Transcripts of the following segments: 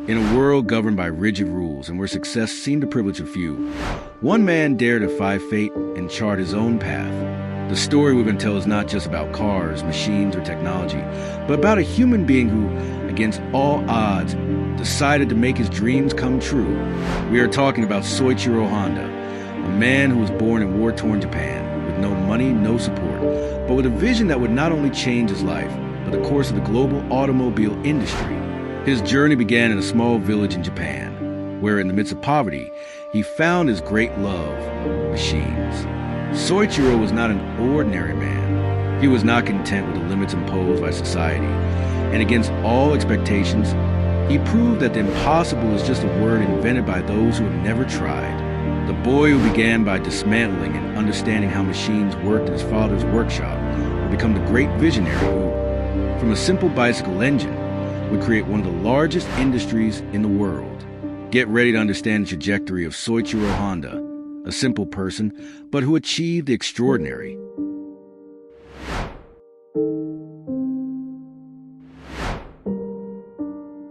In a world governed by rigid rules and where success seemed to privilege a few, one man dared to defy fate and chart his own path. The story we're going to tell is not just about cars, machines, or technology, but about a human being who, against all odds, decided to make his dreams come true. We are talking about Soichiro Honda, a man who was born in war-torn Japan, with no money, no support, but with a vision that would not only change his life, but the course of the global automobile industry. His journey began in a small village in Japan, where in the midst of poverty, he found his great love, machines. Soichiro was not an ordinary man. He was not content with the limits imposed by society, and against all expectations, he proved that the impossible is just a word invented by those who have never tried. The boy who began by dismantling and understanding how machines worked in his father's workshop would become the great visionary who, from a simple bicycle engine, would create one of the largest industries in the world. Get ready to understand the trajectory of Soichiro Honda, a simple person, but who achieved the extraordinary.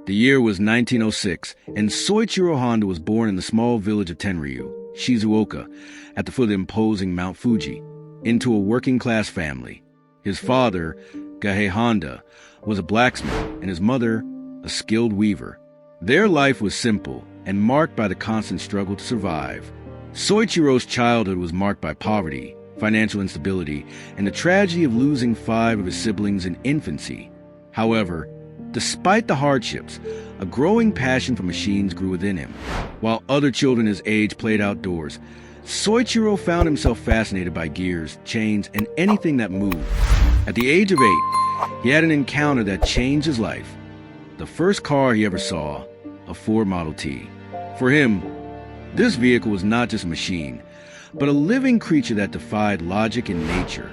The year was 1906, and Soichiro Honda was born in the small village of Tenryu, Shizuoka, at the foot of the imposing Mount Fuji, into a working-class family. His father, Gahei Honda, was a blacksmith, and his mother, a skilled weaver. Their life was simple and marked by the constant struggle to survive. Soichiro's childhood was marked by poverty, financial instability, and the tragedy of losing 5 of his siblings in infancy. However, despite the hardships, a growing passion for machines grew within him. While other children his age played outdoors, Soichiro found himself fascinated by gears, chains, and anything that moved. At the age of 8, he had an encounter that changed his life. The first car he ever saw, a Ford Model T. For him, this vehicle was not just a machine, but a living creature that defied logic and nature.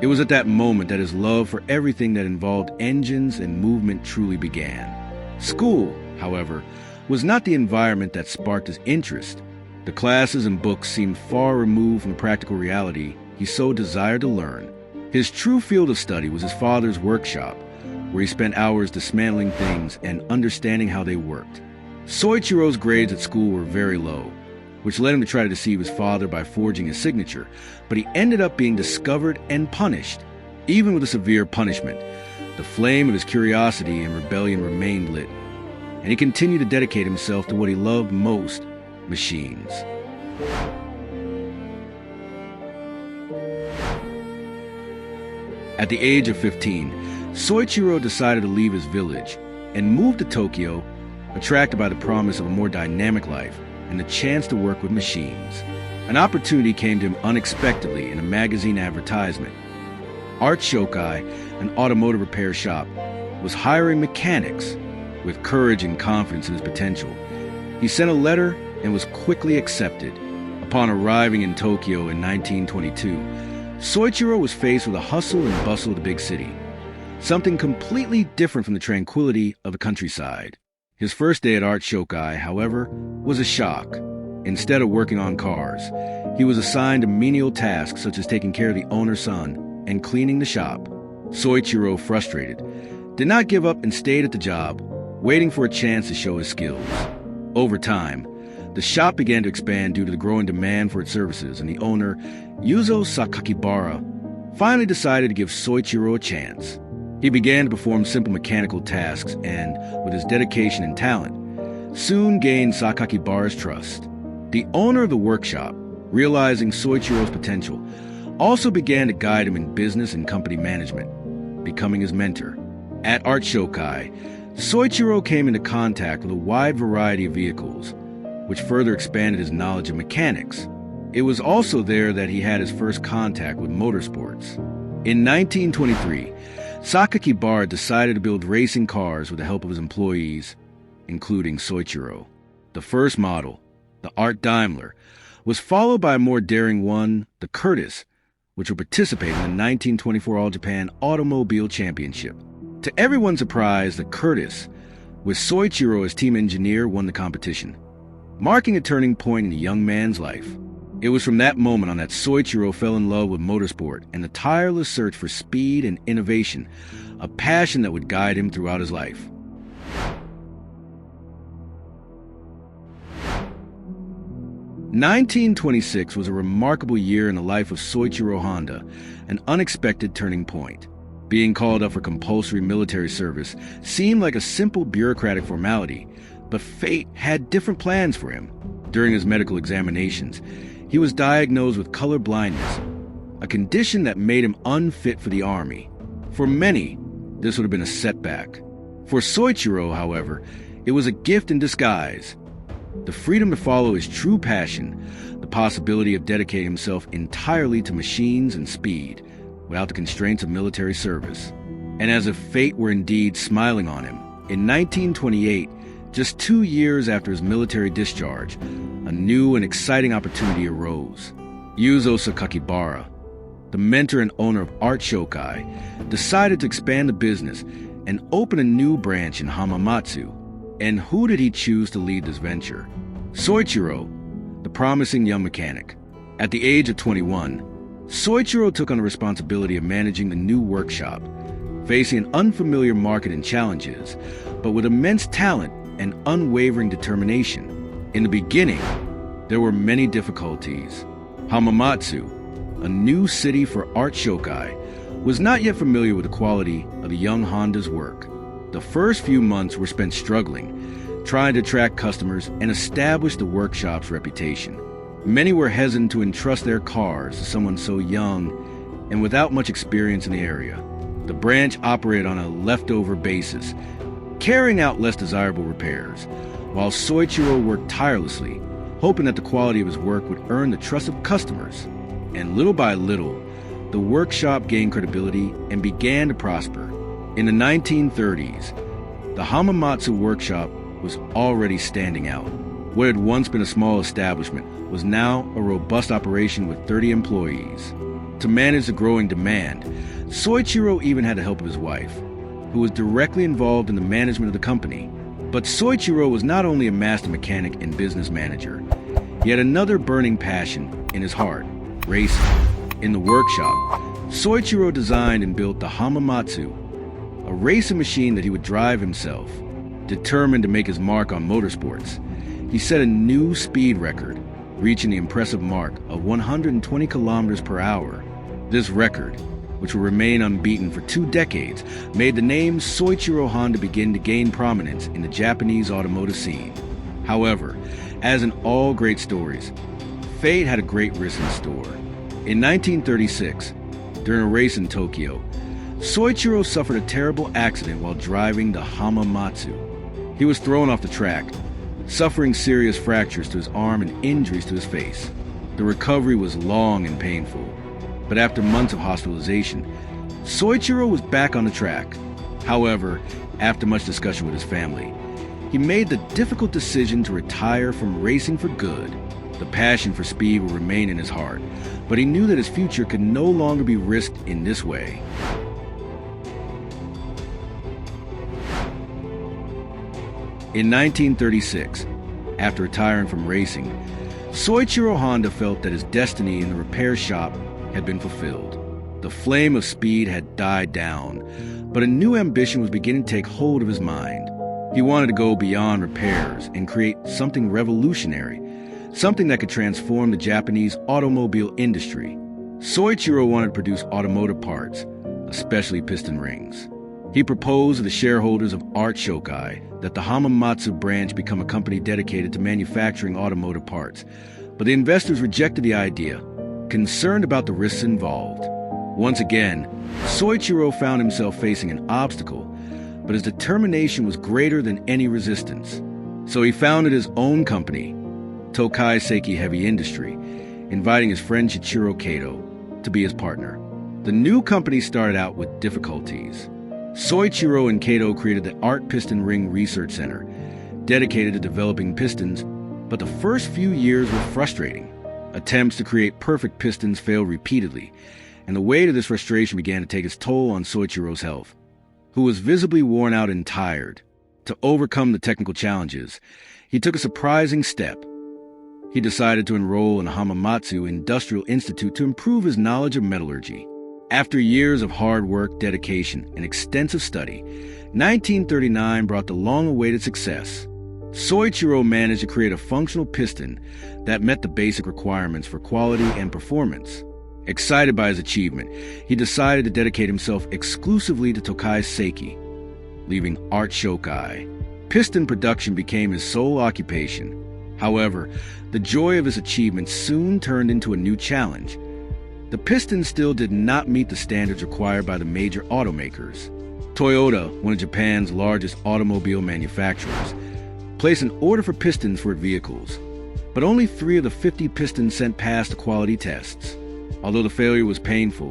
It was at that moment that his love for everything that involved engines and movement truly began. School, however, was not the environment that sparked his interest. The classes and books seemed far removed from the practical reality he so desired to learn. His true field of study was his father's workshop, where he spent hours dismantling things and understanding how they worked. Soichiro's grades at school were very low, which led him to try to deceive his father by forging his signature, but he ended up being discovered and punished. Even with a severe punishment, the flame of his curiosity and rebellion remained lit, and he continued to dedicate himself to what he loved most, machines. At the age of 15, Soichiro decided to leave his village and move to Tokyo, attracted by the promise of a more dynamic life and the chance to work with machines. An opportunity came to him unexpectedly in a magazine advertisement. Art Shokai, an automotive repair shop, was hiring mechanics. With courage and confidence in his potential, he sent a letter and was quickly accepted. Upon arriving in Tokyo in 1922, Soichiro was faced with the hustle and bustle of the big city, something completely different from the tranquility of the countryside. His first day at Art Shokai, however, was a shock. Instead of working on cars, he was assigned to menial tasks such as taking care of the owner's son and cleaning the shop. Soichiro, frustrated, did not give up and stayed at the job, waiting for a chance to show his skills. Over time, the shop began to expand due to the growing demand for its services, and the owner, Yuzo Sakakibara, finally decided to give Soichiro a chance. He began to perform simple mechanical tasks and, with his dedication and talent, soon gained Sakakibara's trust. The owner of the workshop, realizing Soichiro's potential, also began to guide him in business and company management, becoming his mentor. At Art Shokai, Soichiro came into contact with a wide variety of vehicles, which further expanded his knowledge of mechanics. It was also there that he had his first contact with motorsports. In 1923, Sakakibara decided to build racing cars with the help of his employees, including Soichiro. The first model, the Art Daimler, was followed by a more daring one, the Curtiss, which would participate in the 1924 All-Japan Automobile Championship. To everyone's surprise, the Curtiss, with Soichiro as team engineer, won the competition, marking a turning point in the young man's life. It was from that moment on that Soichiro fell in love with motorsport and the tireless search for speed and innovation, a passion that would guide him throughout his life. 1926 was a remarkable year in the life of Soichiro Honda, an unexpected turning point. Being called up for compulsory military service seemed like a simple bureaucratic formality, but fate had different plans for him. During his medical examinations, he was diagnosed with color blindness, a condition that made him unfit for the army. For many, this would have been a setback. For Soichiro, however, it was a gift in disguise. The freedom to follow his true passion, the possibility of dedicating himself entirely to machines and speed, without the constraints of military service. And as if fate were indeed smiling on him, in 1928, just 2 years after his military discharge, a new and exciting opportunity arose. Yuzo Sakakibara, the mentor and owner of Art Shokai, decided to expand the business and open a new branch in Hamamatsu. And who did he choose to lead this venture? Soichiro, the promising young mechanic. At the age of 21, Soichiro took on the responsibility of managing the new workshop, facing an unfamiliar market and challenges, but with immense talent and unwavering determination. In the beginning, there were many difficulties. Hamamatsu, a new city for Art Shokai, was not yet familiar with the quality of the young Honda's work. The first few months were spent struggling, trying to attract customers and establish the workshop's reputation. Many were hesitant to entrust their cars to someone so young and without much experience in the area. The branch operated on a leftover basis, carrying out less desirable repairs, while Soichiro worked tirelessly, hoping that the quality of his work would earn the trust of customers. And little by little, the workshop gained credibility and began to prosper. In the 1930s, the Hamamatsu workshop was already standing out. What had once been a small establishment was now a robust operation with 30 employees. To manage the growing demand, Soichiro even had the help of his wife, who was directly involved in the management of the company. But Soichiro was not only a master mechanic and business manager. He had another burning passion in his heart: racing. In the workshop, Soichiro designed and built the Hamamatsu, a racing machine that he would drive himself. Determined to make his mark on motorsports, he set a new speed record, reaching the impressive mark of 120 kilometers per hour. This record, which will remain unbeaten for 2 decades, made the name Soichiro Honda begin to gain prominence in the Japanese automotive scene. However, as in all great stories, fate had a great risk in store. In 1936, during a race in Tokyo, Soichiro suffered a terrible accident while driving the Hamamatsu. He was thrown off the track, suffering serious fractures to his arm and injuries to his face. The recovery was long and painful, but after months of hospitalization, Soichiro was back on the track. However, after much discussion with his family, he made the difficult decision to retire from racing for good. The passion for speed would remain in his heart, but he knew that his future could no longer be risked in this way. In 1936, after retiring from racing, Soichiro Honda felt that his destiny in the repair shop had been fulfilled. The flame of speed had died down, but a new ambition was beginning to take hold of his mind. He wanted to go beyond repairs and create something revolutionary, something that could transform the Japanese automobile industry. Soichiro wanted to produce automotive parts, especially piston rings. He proposed to the shareholders of Art Shokai that the Hamamatsu branch become a company dedicated to manufacturing automotive parts, but the investors rejected the idea, concerned about the risks involved. Once again, Soichiro found himself facing an obstacle, but his determination was greater than any resistance. So he founded his own company, Tokai Seiki Heavy Industry, inviting his friend Shichiro Kato to be his partner. The new company started out with difficulties. Soichiro and Kato created the Art Piston Ring Research Center, dedicated to developing pistons, but the first few years were frustrating. Attempts to create perfect pistons failed repeatedly, and the weight of this frustration began to take its toll on Soichiro's health, who was visibly worn out and tired. To overcome the technical challenges, he took a surprising step. He decided to enroll in the Hamamatsu Industrial Institute to improve his knowledge of metallurgy. After years of hard work, dedication, and extensive study, 1939 brought the long-awaited success. Soichiro managed to create a functional piston that met the basic requirements for quality and performance. Excited by his achievement, he decided to dedicate himself exclusively to Tokai Seiki, leaving Art Shokai. Piston production became his sole occupation. However, the joy of his achievement soon turned into a new challenge. The piston still did not meet the standards required by the major automakers. Toyota, one of Japan's largest automobile manufacturers, placed an order for pistons for its vehicles, but only 3 of the 50 pistons sent passed the quality tests. Although the failure was painful,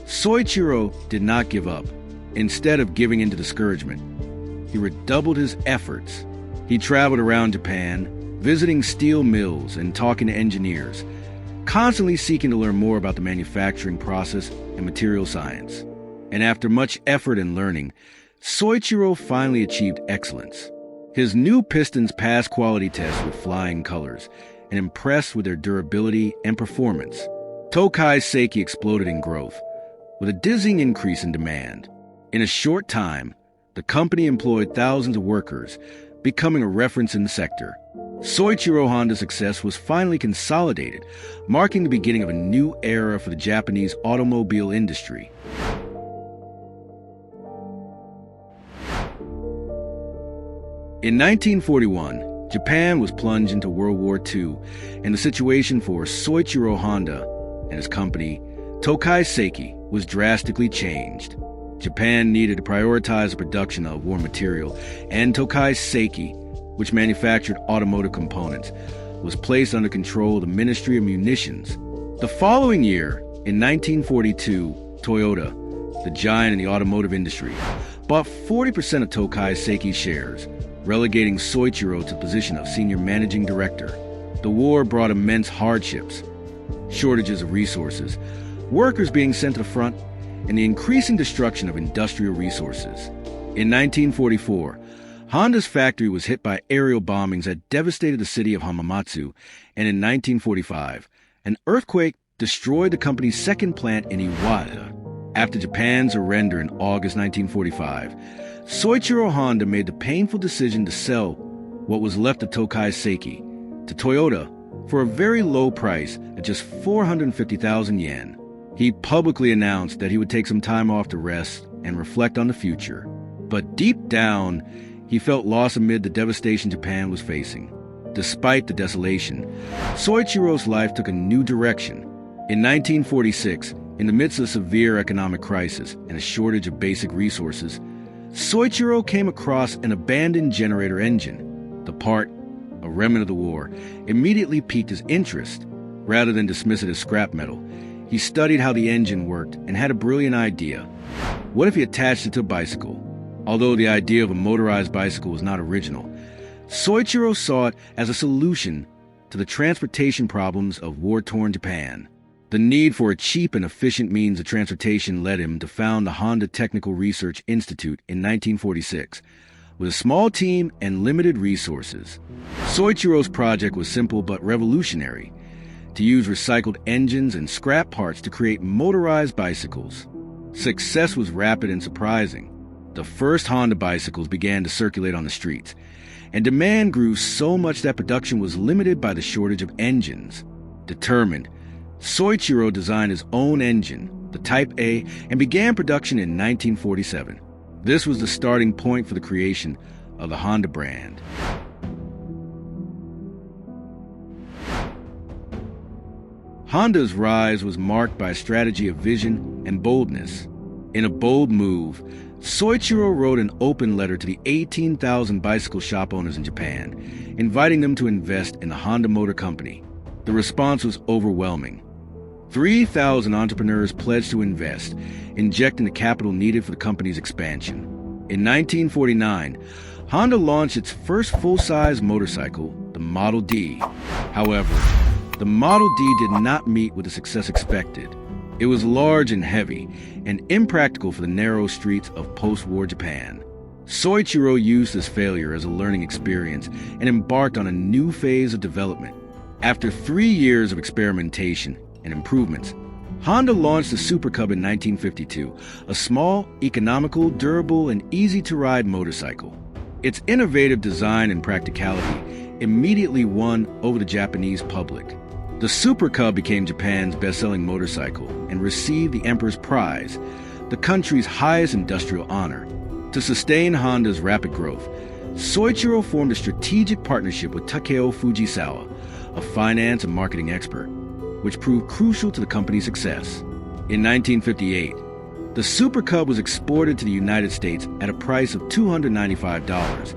Soichiro did not give up. Instead of giving in to discouragement, he redoubled his efforts. He traveled around Japan, visiting steel mills and talking to engineers, constantly seeking to learn more about the manufacturing process and material science. And after much effort and learning, Soichiro finally achieved excellence. His new pistons passed quality tests with flying colors and impressed with their durability and performance. Tokai Seiki exploded in growth, with a dizzying increase in demand. In a short time, the company employed thousands of workers, becoming a reference in the sector. Soichiro Honda's success was finally consolidated, marking the beginning of a new era for the Japanese automobile industry. In 1941, Japan was plunged into World War II, and the situation for Soichiro Honda and his company, Tokai Seiki, was drastically changed. Japan needed to prioritize the production of war material, and Tokai Seiki, which manufactured automotive components, was placed under control of the Ministry of Munitions. The following year, in 1942, Toyota, the giant in the automotive industry, bought 40% of Tokai Seiki's shares, relegating Soichiro to the position of senior managing director. The war brought immense hardships, shortages of resources, workers being sent to the front, and the increasing destruction of industrial resources. In 1944, Honda's factory was hit by aerial bombings that devastated the city of Hamamatsu, and in 1945, an earthquake destroyed the company's second plant in Iwata. After Japan's surrender in August 1945, Soichiro Honda made the painful decision to sell what was left of Tokai Seiki to Toyota for a very low price at just 450,000 yen. He publicly announced that he would take some time off to rest and reflect on the future. But deep down, he felt lost amid the devastation Japan was facing. Despite the desolation, Soichiro's life took a new direction. In 1946, in the midst of a severe economic crisis and a shortage of basic resources, Soichiro came across an abandoned generator engine. The part, a remnant of the war, immediately piqued his interest. Rather than dismiss it as scrap metal, he studied how the engine worked and had a brilliant idea. What if he attached it to a bicycle? Although the idea of a motorized bicycle was not original, Soichiro saw it as a solution to the transportation problems of war-torn Japan. The need for a cheap and efficient means of transportation led him to found the Honda Technical Research Institute in 1946. With a small team and limited resources, Soichiro's project was simple but revolutionary: to use recycled engines and scrap parts to create motorized bicycles. Success was rapid and surprising. The first Honda bicycles began to circulate on the streets, and demand grew so much that production was limited by the shortage of engines. Determined, Soichiro designed his own engine, the Type A, and began production in 1947. This was the starting point for the creation of the Honda brand. Honda's rise was marked by a strategy of vision and boldness. In a bold move, Soichiro wrote an open letter to the 18,000 bicycle shop owners in Japan, inviting them to invest in the Honda Motor Company. The response was overwhelming. 3,000 entrepreneurs pledged to invest, injecting the capital needed for the company's expansion. In 1949, Honda launched its first full-size motorcycle, the Model D. However, the Model D did not meet with the success expected. It was large and heavy, and impractical for the narrow streets of post-war Japan. Soichiro used this failure as a learning experience and embarked on a new phase of development. After 3 years of experimentation and improvements, Honda launched the Super Cub in 1952, a small, economical, durable, and easy-to-ride motorcycle. Its innovative design and practicality immediately won over the Japanese public. The Super Cub became Japan's best-selling motorcycle and received the Emperor's Prize, the country's highest industrial honor. To sustain Honda's rapid growth, Soichiro formed a strategic partnership with Takeo Fujisawa, a finance and marketing expert, which proved crucial to the company's success. In 1958, the Super Cub was exported to the United States at a price of $295,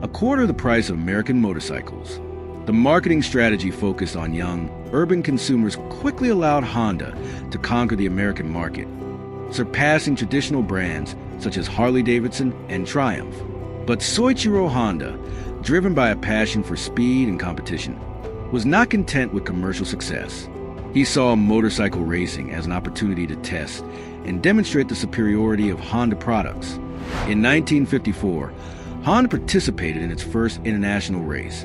a quarter of the price of American motorcycles. The marketing strategy focused on young, urban consumers quickly allowed Honda to conquer the American market, surpassing traditional brands such as Harley-Davidson and Triumph. But Soichiro Honda, driven by a passion for speed and competition, was not content with commercial success. He saw motorcycle racing as an opportunity to test and demonstrate the superiority of Honda products. In 1954, Honda participated in its first international race,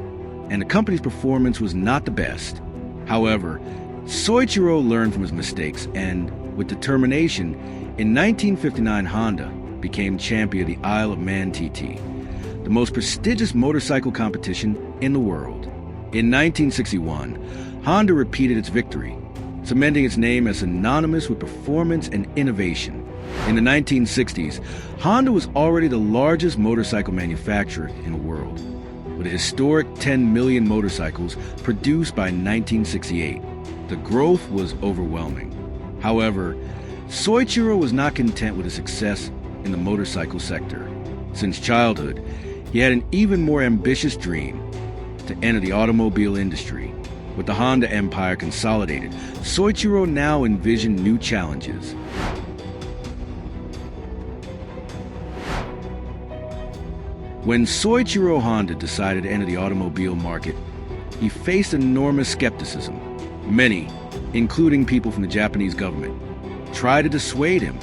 and the company's performance was not the best. However, Soichiro learned from his mistakes and, with determination, in 1959 Honda became champion of the Isle of Man TT, the most prestigious motorcycle competition in the world. In 1961, Honda repeated its victory, cementing its name as synonymous with performance and innovation. In the 1960s, Honda was already the largest motorcycle manufacturer in the world, with a historic 10 million motorcycles produced by 1968. The growth was overwhelming. However, Soichiro was not content with his success in the motorcycle sector. Since childhood, he had an even more ambitious dream: to enter the automobile industry. With the Honda empire consolidated, Soichiro now envisioned new challenges. When Soichiro Honda decided to enter the automobile market, he faced enormous skepticism. Many, including people from the Japanese government, tried to dissuade him,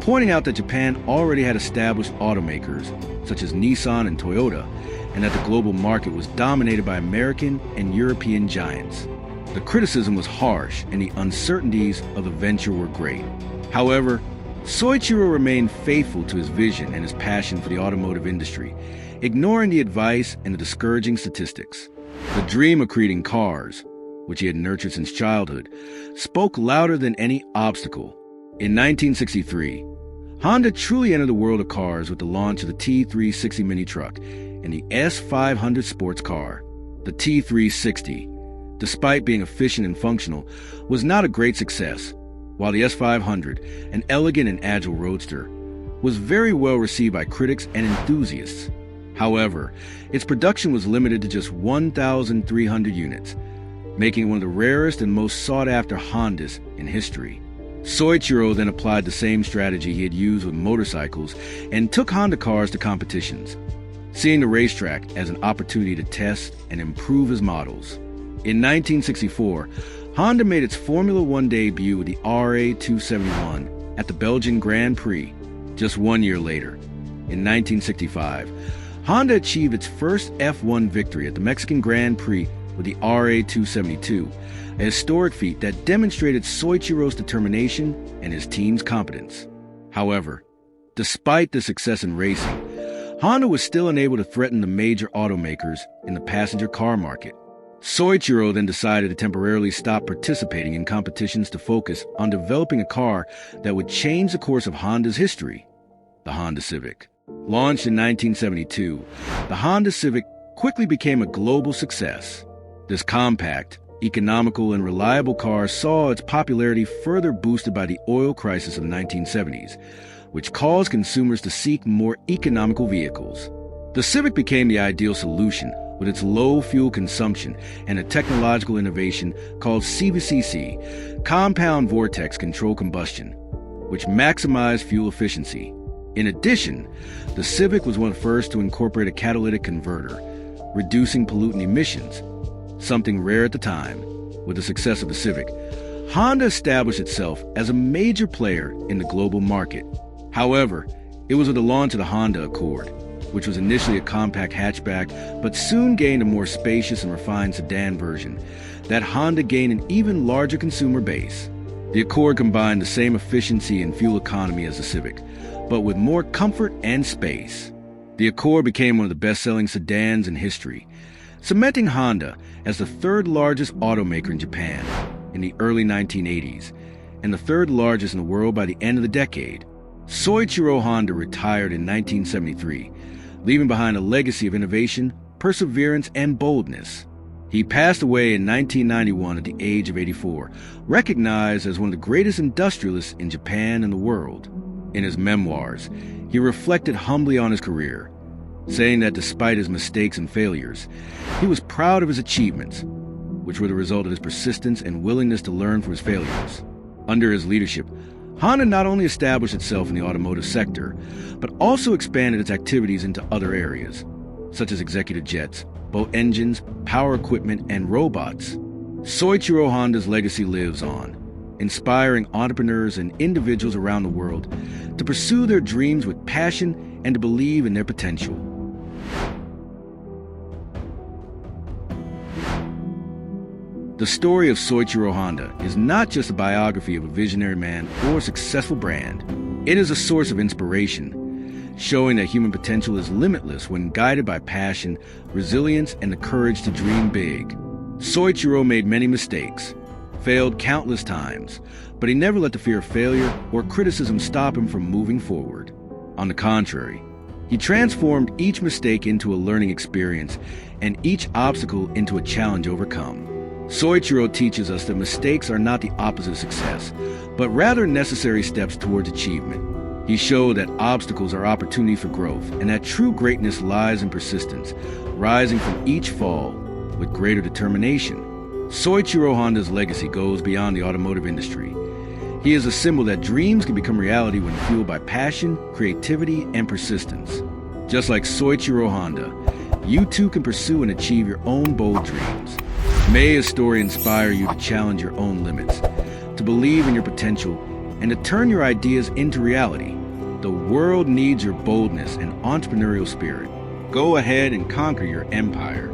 pointing out that Japan already had established automakers such as Nissan and Toyota, and that the global market was dominated by American and European giants. The criticism was harsh, and the uncertainties of the venture were great. However, Soichiro remained faithful to his vision and his passion for the automotive industry, ignoring the advice and the discouraging statistics. The dream of creating cars, which he had nurtured since childhood, spoke louder than any obstacle. In 1963, Honda truly entered the world of cars with the launch of the T360 mini truck and the S500 sports car. The T360, despite being efficient and functional, was not a great success, while the S500, an elegant and agile roadster, was very well received by critics and enthusiasts. However, its production was limited to just 1,300 units, making it one of the rarest and most sought-after Hondas in history. Soichiro then applied the same strategy he had used with motorcycles and took Honda cars to competitions, seeing the racetrack as an opportunity to test and improve his models. In 1964, Honda made its Formula One debut with the RA271 at the Belgian Grand Prix. Just 1 year later, in 1965, Honda achieved its first F1 victory at the Mexican Grand Prix with the RA272, a historic feat that demonstrated Soichiro's determination and his team's competence. However, despite the success in racing, Honda was still unable to threaten the major automakers in the passenger car market. Soichiro then decided to temporarily stop participating in competitions to focus on developing a car that would change the course of Honda's history: the Honda Civic. Launched in 1972, the Honda Civic quickly became a global success. This compact, economical, and reliable car saw its popularity further boosted by the oil crisis of the 1970s, which caused consumers to seek more economical vehicles. The Civic became the ideal solution with its low fuel consumption and a technological innovation called CVCC, compound vortex control combustion, which maximized fuel efficiency. In addition, the Civic was one of the first to incorporate a catalytic converter, reducing pollutant emissions, something rare at the time. With the success of the Civic, Honda established itself as a major player in the global market. However, it was with the launch of the Honda Accord, which was initially a compact hatchback but soon gained a more spacious and refined sedan version, that Honda gained an even larger consumer base. The Accord combined the same efficiency and fuel economy as the Civic, but with more comfort and space. The Accord became one of the best-selling sedans in history, cementing Honda as the third largest automaker in Japan in the early 1980s and the third largest in the world by the end of the decade. Soichiro Honda retired in 1973, leaving behind a legacy of innovation, perseverance, and boldness. He passed away in 1991 at the age of 84, recognized as one of the greatest industrialists in Japan and the world. In his memoirs, he reflected humbly on his career, saying that despite his mistakes and failures, he was proud of his achievements, which were the result of his persistence and willingness to learn from his failures. Under his leadership, Honda not only established itself in the automotive sector, but also expanded its activities into other areas, such as executive jets, boat engines, power equipment, and robots. Soichiro Honda's legacy lives on, inspiring entrepreneurs and individuals around the world to pursue their dreams with passion and to believe in their potential. The story of Soichiro Honda is not just a biography of a visionary man or a successful brand. It is a source of inspiration, showing that human potential is limitless when guided by passion, resilience, and the courage to dream big. Soichiro made many mistakes, failed countless times, but he never let the fear of failure or criticism stop him from moving forward. On the contrary, he transformed each mistake into a learning experience and each obstacle into a challenge overcome. Soichiro teaches us that mistakes are not the opposite of success, but rather necessary steps towards achievement. He showed that obstacles are opportunities for growth and that true greatness lies in persistence, rising from each fall with greater determination. Soichiro Honda's legacy goes beyond the automotive industry. He is a symbol that dreams can become reality when fueled by passion, creativity, and persistence. Just like Soichiro Honda, you too can pursue and achieve your own bold dreams. May his story inspire you to challenge your own limits, to believe in your potential, and to turn your ideas into reality. The world needs your boldness and entrepreneurial spirit. Go ahead and conquer your empire.